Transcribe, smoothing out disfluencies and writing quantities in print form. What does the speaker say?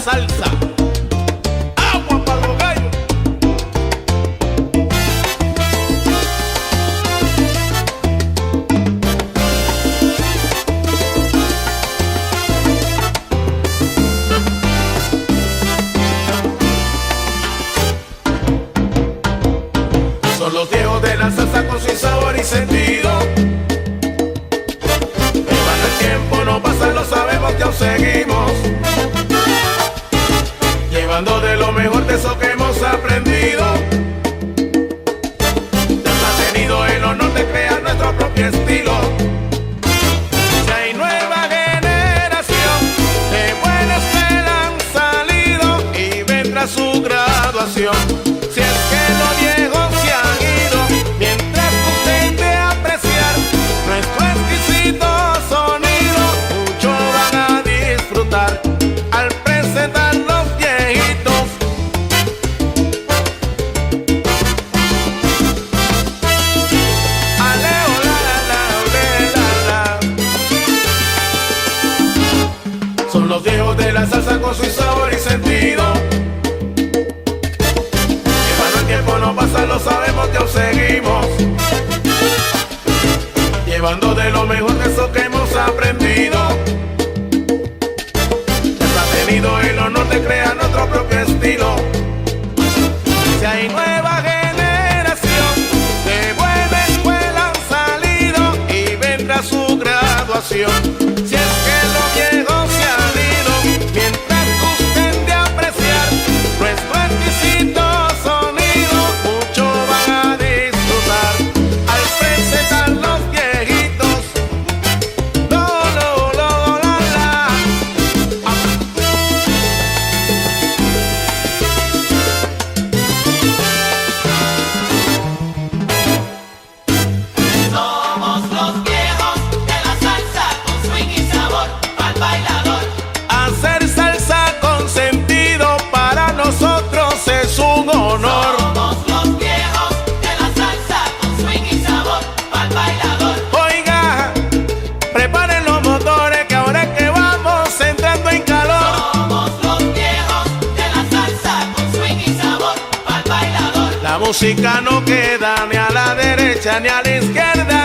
salsa. Agua para los gallos. Son los viejos de la salsa con su sabor y sentido. Llevando el tiempo, no pasa, lo sabemos que aún seguimos. Llevando de lo mejor de eso que hemos aprendido. Ya ha tenido el honor de crear nuestro propio estilo. Si hay nueva generación de buenas que han salido y vendrá su graduación. Si es que lo viejo se han ido, mientras usted de apreciar nuestro exquisito sonido, mucho van a disfrutar al presentar los viejitos. Aleo, la, la. Son los viejos de la salsa con su sabor y sentido. No pasa, lo sabemos que aún seguimos. Llevando de lo mejor de eso que hemos aprendido. Ya ha tenido el honor de crear nuestro propio estilo. Si hay nueva generación de buena escuela han salido y vendrá su graduación. Si es que lo viejo se han ido, mientras gusten de apreciar nuestro exquisito música no queda ni a la derecha ni a la izquierda.